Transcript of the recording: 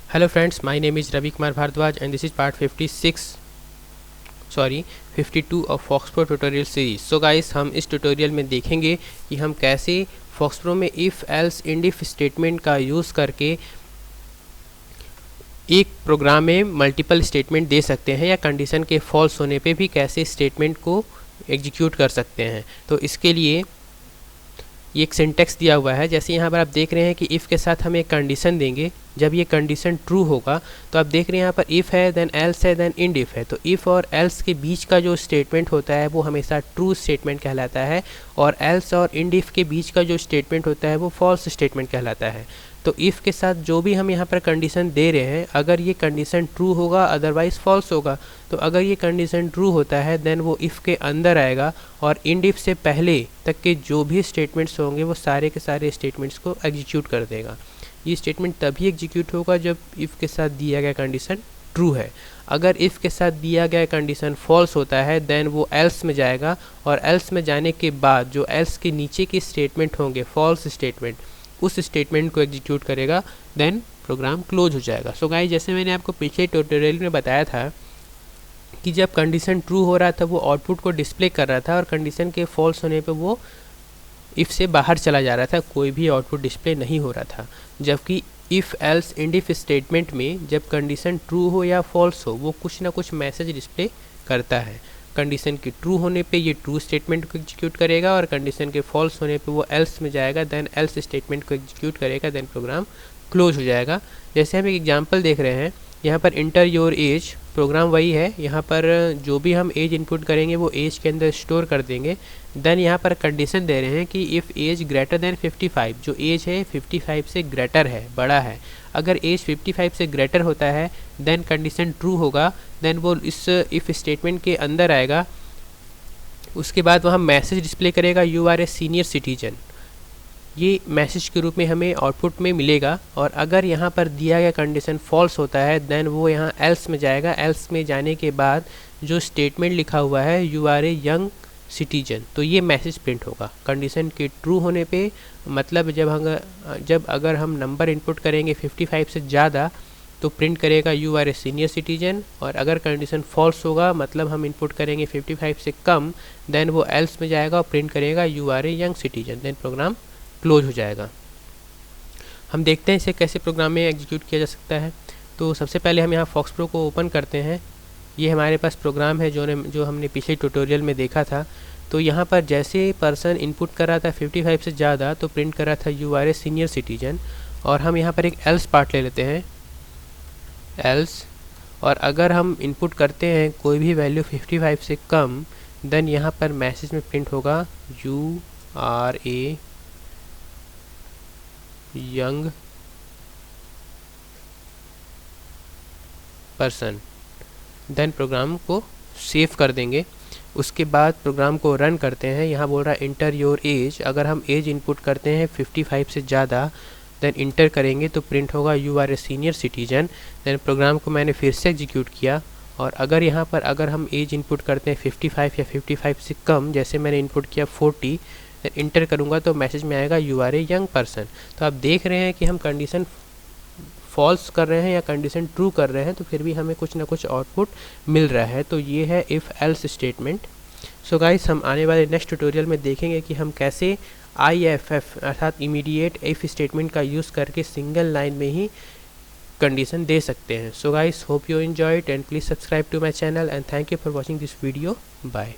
Hello friends, my name is Ravi Kumar Bhardwaj and this is part 52 of FoxPro tutorial series. So guys, हम इस tutorial में देखेंगे कि हम कैसे FoxPro में if else and if statement का यूज़ करके एक प्रोग्राम में मल्टीपल स्टेटमेंट दे सकते हैं या कंडीशन के फॉल्स होने पे भी कैसे स्टेटमेंट को एग्जीक्यूट कर सकते हैं। तो इसके लिए ये एक सिंटेक्स दिया हुआ है। जैसे यहाँ पर आप देख रहे हैं कि इफ़ के साथ हम एक कंडीशन देंगे, जब ये कंडीशन ट्रू होगा तो आप देख रहे हैं यहाँ पर इफ़ है, देन एल्स है, देन इंड इफ़ है। तो इफ़ और एल्स के बीच का जो स्टेटमेंट होता है वो हमेशा ट्रू स्टेटमेंट कहलाता है, और एल्स और इंड इफ़ के बीच का जो स्टेटमेंट होता है वो फॉल्स स्टेटमेंट कहलाता है। तो इफ़ के साथ जो भी हम यहाँ पर कंडीशन दे रहे हैं, अगर ये कंडीशन ट्रू होगा अदरवाइज़ फॉल्स होगा। तो अगर ये कंडीशन ट्रू होता है देन वो इफ़ के अंदर आएगा, और इंड इफ़ से पहले तक के जो भी स्टेटमेंट्स होंगे वो सारे के सारे स्टेटमेंट्स को एग्जीक्यूट कर देगा। ये स्टेटमेंट तभी एग्जीक्यूट होगा जब इफ़ के साथ दिया गया कंडीशन ट्रू है। अगर इफ़ के साथ दिया गया कंडीशन फॉल्स होता है देन वो एल्स में जाएगा, और एल्स में जाने के बाद जो एल्स के नीचे के स्टेटमेंट होंगे फॉल्स स्टेटमेंट, उस स्टेटमेंट को एग्जीक्यूट करेगा, देन प्रोग्राम क्लोज हो जाएगा। सो गाइस, जैसे मैंने आपको पिछले ट्यूटोरियल में बताया था कि जब कंडीशन ट्रू हो रहा था वो आउटपुट को डिस्प्ले कर रहा था, और कंडीशन के फॉल्स होने पे वो इफ़ से बाहर चला जा रहा था, कोई भी आउटपुट डिस्प्ले नहीं हो रहा था। जबकि if else end if statement में जब कंडीशन ट्रू हो या फॉल्स हो वो कुछ ना कुछ मैसेज डिस्प्ले करता है। कंडीशन के ट्रू होने पे ये ट्रू स्टेटमेंट को एग्जीक्यूट करेगा, और कंडीशन के फॉल्स होने पे वो एल्स में जाएगा, देन एल्स स्टेटमेंट को एग्जीक्यूट करेगा, देन प्रोग्राम क्लोज हो जाएगा। जैसे हम एक एग्जांपल देख रहे हैं यहाँ पर इंटर योर एज, प्रोग्राम वही है। यहाँ पर जो भी हम एज इनपुट करेंगे वो एज के अंदर स्टोर कर देंगे। देन यहाँ पर कंडीशन दे रहे हैं कि इफ़ एज ग्रेटर देन 55, जो एज है 55 से ग्रेटर है, बड़ा है। अगर एज 55 से ग्रेटर होता है देन कंडीशन ट्रू होगा, देन वो इस इफ़ स्टेटमेंट के अंदर आएगा। उसके बाद वहाँ मैसेज डिस्प्ले करेगा you are a senior citizen, ये मैसेज के रूप में हमें आउटपुट में मिलेगा। और अगर यहाँ पर दिया गया कंडीशन फॉल्स होता है देन वो यहाँ एल्स में जाएगा। एल्स में जाने के बाद जो स्टेटमेंट लिखा हुआ है you are a young citizen, तो ये मैसेज प्रिंट होगा। कंडीशन के ट्रू होने पे मतलब जब अगर हम नंबर इनपुट करेंगे 55 से ज़्यादा तो प्रिंट करेगा you are a senior citizen, और अगर कंडीशन फॉल्स होगा मतलब हम इनपुट करेंगे 55 से कम, देन वो एल्स में जाएगा और प्रिंट करेगा you are a young citizen, then program close हो जाएगा। हम देखते हैं इसे कैसे प्रोग्राम में एग्जीक्यूट किया जा सकता है। तो सबसे पहले हम यहाँ FoxPro को ओपन करते हैं। ये हमारे पास प्रोग्राम है जो हमने पिछले ट्यूटोरियल में देखा था। तो यहाँ पर जैसे पर्सन इनपुट कर रहा था 55 से ज़्यादा तो प्रिंट कर रहा था you are a senior citizen, और हम यहाँ पर एक एल्स पार्ट ले लेते हैं, एल्स। और अगर हम इनपुट करते हैं कोई भी वैल्यू 55 से कम, देन यहाँ पर मैसेज में प्रिंट होगा you are a young person, then program को सेव कर देंगे। उसके बाद प्रोग्राम को रन करते हैं। यहाँ बोल रहा है इंटर योर एज, अगर हम एज इनपुट करते हैं 55 से ज़्यादा देन इंटर करेंगे तो प्रिंट होगा you are a senior citizen. Then program को मैंने फिर से एग्जीक्यूट किया, और अगर यहाँ पर अगर हम एज इनपुट करते हैं 55 या 55 से कम, जैसे मैंने इनपुट किया 40, इंटर करूँगा तो मैसेज में आएगा you are a young person. तो आप देख रहे हैं कि हम कंडीशन फॉल्स कर रहे हैं या कंडीशन ट्रू कर रहे हैं तो फिर भी हमें कुछ ना कुछ आउटपुट मिल रहा है। तो ये है if else statement. So guys, हम आने वाले नेक्स्ट ट्यूटोरियल में देखेंगे कि हम कैसे IFF अर्थात इमीडिएट इफ़ स्टेटमेंट का यूज़ करके सिंगल लाइन में ही कंडीशन दे सकते हैं। So guys, hope you enjoy it and please subscribe to my channel and thank you for watching this video. Bye.